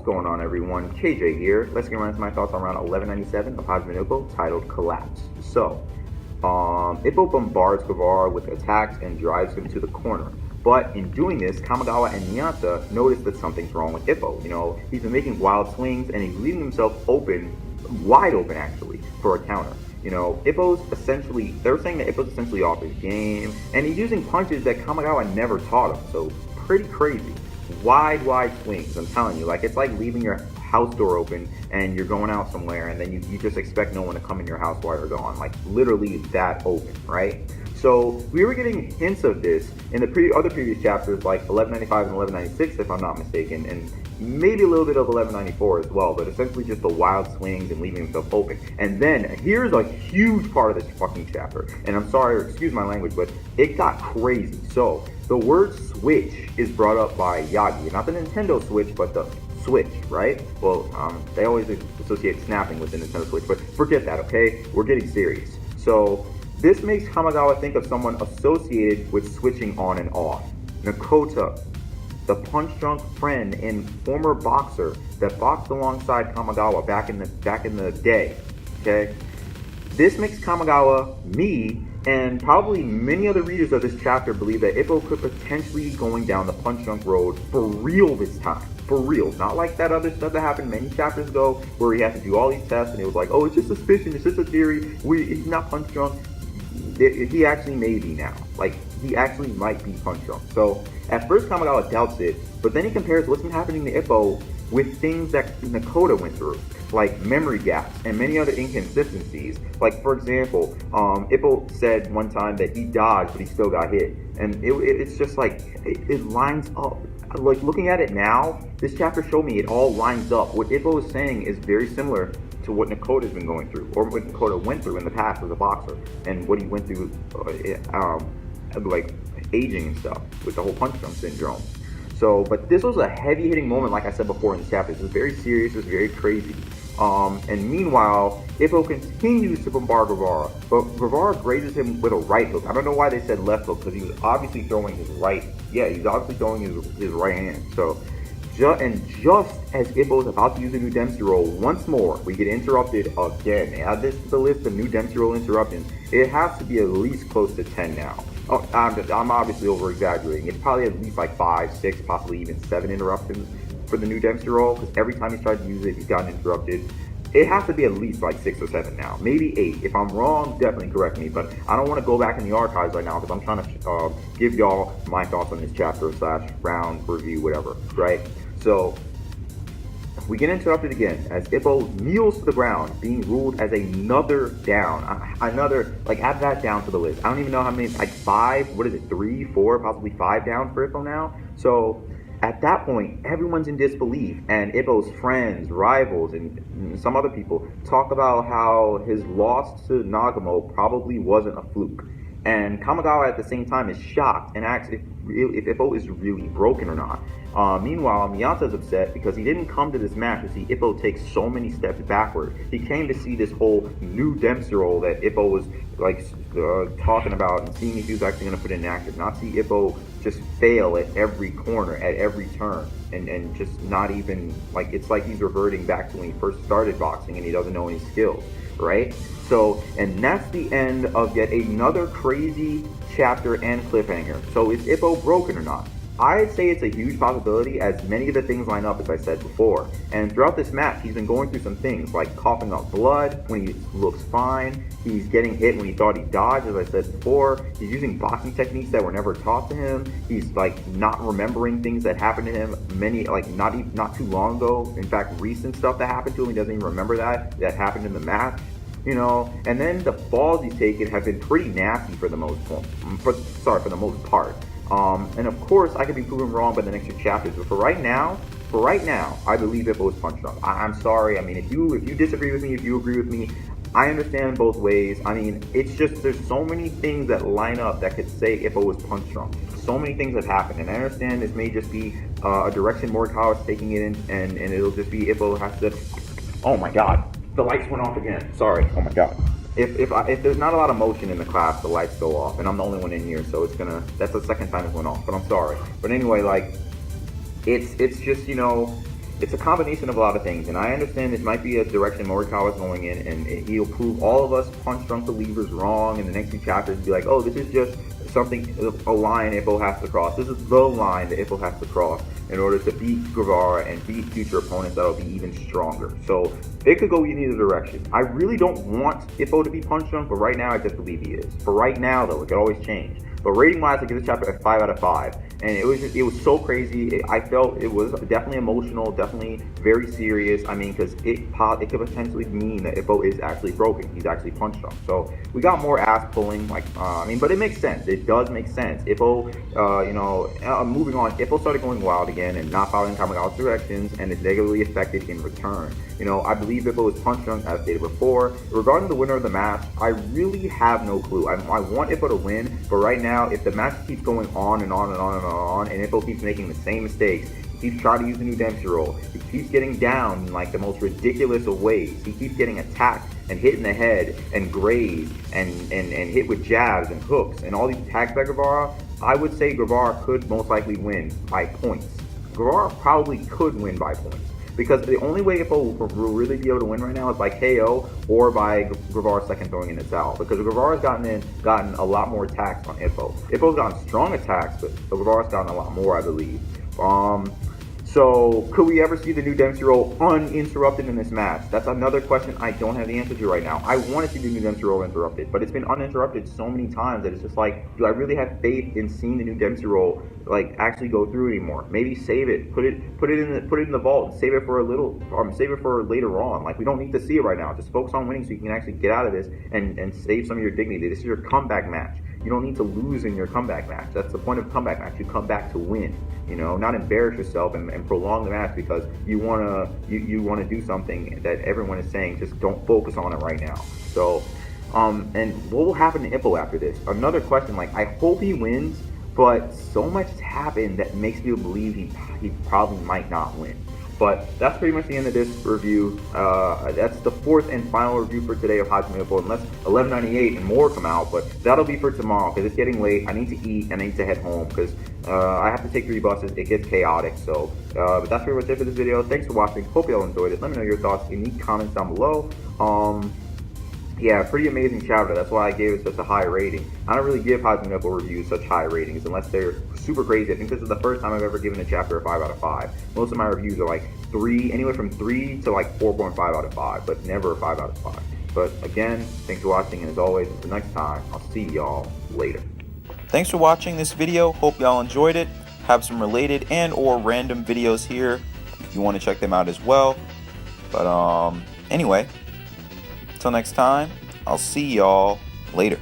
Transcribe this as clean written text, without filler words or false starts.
going on, everyone? KJ here. Let's get around to my thoughts on round 1197 of Hajime Ippo, titled Collapse. So, Ippo bombards Guevara with attacks and drives him to the corner. But in doing this, Kamigawa and Miyata notice that something's wrong with Ippo. He's been making wild swings and he's leaving himself open, wide open actually, for a counter. They're saying that Ippo's essentially off his game, and he's using punches that Kamigawa never taught him, so pretty crazy. Wide swings, I'm telling you. It's like leaving your house door open and you're going out somewhere and then you just expect no one to come in your house while you're gone. Literally that open, right? So we were getting hints of this in the other previous chapters, like 1195 and 1196, if I'm not mistaken, and maybe a little bit of 1194 as well, but essentially just the wild swings and leaving himself open. And then here's a huge part of this fucking chapter, and I'm sorry, excuse my language, but it got crazy. So the word switch is brought up by Yagi, not the Nintendo Switch, but the Switch, right? Well, they always associate snapping with the Nintendo Switch, but forget that, okay? We're getting serious. So this makes Kamigawa think of someone associated with switching on and off. Nakota, the punch-drunk friend and former boxer that boxed alongside Kamigawa back in the day, okay? This makes Kamigawa, me, and probably many other readers of this chapter believe that Ippo could potentially be going down the punch-drunk road for real this time. For real. Not like that other stuff that happened many chapters ago where he had to do all these tests and it was like, oh, it's just suspicion, it's just a theory, he's not punch-drunk. He actually may be now. He actually might be punch-drunk. So at first Kamigawa doubts it, but then he compares what's been happening to Ippo with things that Nakota went through, like memory gaps and many other inconsistencies. For example, Ippo said one time that he dodged, but he still got hit. And it's just it lines up. Looking at it now, this chapter showed me it all lines up. What Ippo is saying is very similar to what Nakota's been going through, or what Nakota went through in the past as a boxer, and what he went through, aging and stuff, with the whole punch-drunk syndrome. So, but this was a heavy-hitting moment, like I said before in the chapter. It was very serious, it was very crazy. And meanwhile, Ippo continues to bombard Guevara, but Guevara grazes him with a right hook. I don't know why they said left hook, because he was obviously throwing his right. Yeah, he's obviously throwing his right hand. So, just as Ippo is about to use a new Dempsey roll, once more, we get interrupted again. Add this to the list of new Dempsey roll interruptions. It has to be at least close to 10 now. Oh, I'm obviously over-exaggerating. It's probably at least 5, 6, possibly even 7 interruptions for the new Dempsey roll, because every time he's tried to use it, he's gotten interrupted. It has to be at least 6 or 7 now, maybe 8. If I'm wrong, definitely correct me, but I don't want to go back in the archives right now because I'm trying to give y'all my thoughts on this chapter / round review, whatever, right? So we get interrupted again as Ippo kneels to the ground, being ruled as another down. Add that down to the list. I don't even know how many, 5, 3, 4, possibly 5 down for Ippo now. So at that point, everyone's in disbelief, and Ippo's friends, rivals, and some other people talk about how his loss to Nagamo probably wasn't a fluke. And Kamigawa at the same time is shocked and asks if Ippo is really broken or not. Meanwhile, Miyata's upset because he didn't come to this match to see Ippo take so many steps backward. He came to see this whole new Dempsey roll that Ippo was talking about and seeing if he was actually going to put in action. Not see Ippo just fail at every corner, at every turn, and just not even, it's like he's reverting back to when he first started boxing and he doesn't know any skills, right? So, and that's the end of yet another crazy chapter and cliffhanger. So is Ippo broken or not? I'd say it's a huge possibility, as many of the things line up, as I said before. And throughout this match, he's been going through some things, like coughing up blood when he looks fine. He's getting hit when he thought he dodged, as I said before. He's using boxing techniques that were never taught to him. He's not remembering things that happened to him not too long ago. In fact, recent stuff that happened to him, he doesn't even remember that happened in the match. And then the falls he's taken have been pretty nasty for the most part. And of course, I could be proven wrong by the next 2 chapters, but for right now, I believe Ippo is punch drunk. I'm sorry. I mean, if you disagree with me, if you agree with me, I understand both ways. I mean, it's just there's so many things that line up that could say Ippo was punch drunk. So many things have happened, and I understand this may just be a direction Morikawa is taking it in, and it'll just be Ippo has to. Oh my God. The lights went off again. Sorry. Oh my God. If there's not a lot of motion in the class, the lights go off, and I'm the only one in here, so that's the second time it went off. But I'm sorry. But anyway, it's just it's a combination of a lot of things, and I understand this might be a direction Morikawa is going in, and he'll prove all of us punch-drunk believers wrong in the next few chapters and be like, oh, this is just something, a line Ippo has to cross. This is the line that Ippo has to cross in order to beat Guevara and beat future opponents that'll be even stronger. So it could go in either direction. I really don't want Ippo to be punch-drunk, but right now I just believe he is. For right now, though, it could always change. But rating-wise, I give this chapter a 5 out of 5. And it was so crazy. I felt it was definitely emotional, definitely very serious. I mean, because it could potentially mean that Ippo is actually broken. He's actually punched drunk. So we got more ass pulling. But it makes sense. It does make sense. Ippo, moving on. Ippo started going wild again and not following Kamigawa's directions, and is negatively affected in return. I believe Ippo is punch drunk, as stated before. Regarding the winner of the match, I really have no clue. I want Ippo to win, but right now, if the match keeps going on and on and on and on, and Ippo keeps making the same mistakes, he keeps trying to use the new Dempsey roll, he keeps getting down in like the most ridiculous of ways, he keeps getting attacked and hit in the head and grazed and hit with jabs and hooks and all these attacks by Guevara, I would say Guevara could most likely win by points. Guevara probably could win by points. Because the only way Ippo will really be able to win right now is by KO or by Guevara's second throwing in the towel. Because Guevara's gotten a lot more attacks on Ippo. Ippo's gotten strong attacks, but Guevara's gotten a lot more, I believe. So could we ever see the new Dempsey roll uninterrupted in this match? That's another question I don't have the answer to right now. I want to see the new Dempsey roll interrupted, but it's been uninterrupted so many times that it's just like, do I really have faith in seeing the new Dempsey roll actually go through anymore? Maybe save it, put it in the vault, and save it for save it for later on. Like, we don't need to see it right now. Just focus on winning so you can actually get out of this and save some of your dignity. This is your comeback match. You don't need to lose in your comeback match. That's the point of a comeback match. You come back to win, not embarrass yourself and prolong the match because you wanna do something that everyone is saying. Just don't focus on it right now. So, and what will happen to Ippo after this? Another question. I hope he wins, but so much has happened that makes me believe he probably might not win. But that's pretty much the end of this review. That's the fourth and final review for today of Hajime Ippo, unless 1198 and more come out. But that'll be for tomorrow because it's getting late. I need to eat and I need to head home because I have to take 3 buses. It gets chaotic. So, but that's pretty much it for this video. Thanks for watching. Hope you all enjoyed it. Let me know your thoughts in the comments down below. Yeah, pretty amazing chapter. That's why I gave it such a high rating. I don't really give Hajime Ippo reviews such high ratings unless they're super crazy. I think this is the first time I've ever given a chapter a 5 out of 5. Most of my reviews are anywhere from 3 to 4.5 out of 5, but never a 5 out of 5. But again, thanks for watching, and as always, until next time, I'll see y'all later. Thanks for watching this video. Hope y'all enjoyed it. Have some related and or random videos here if you want to check them out as well. But anyway, until next time, I'll see y'all later.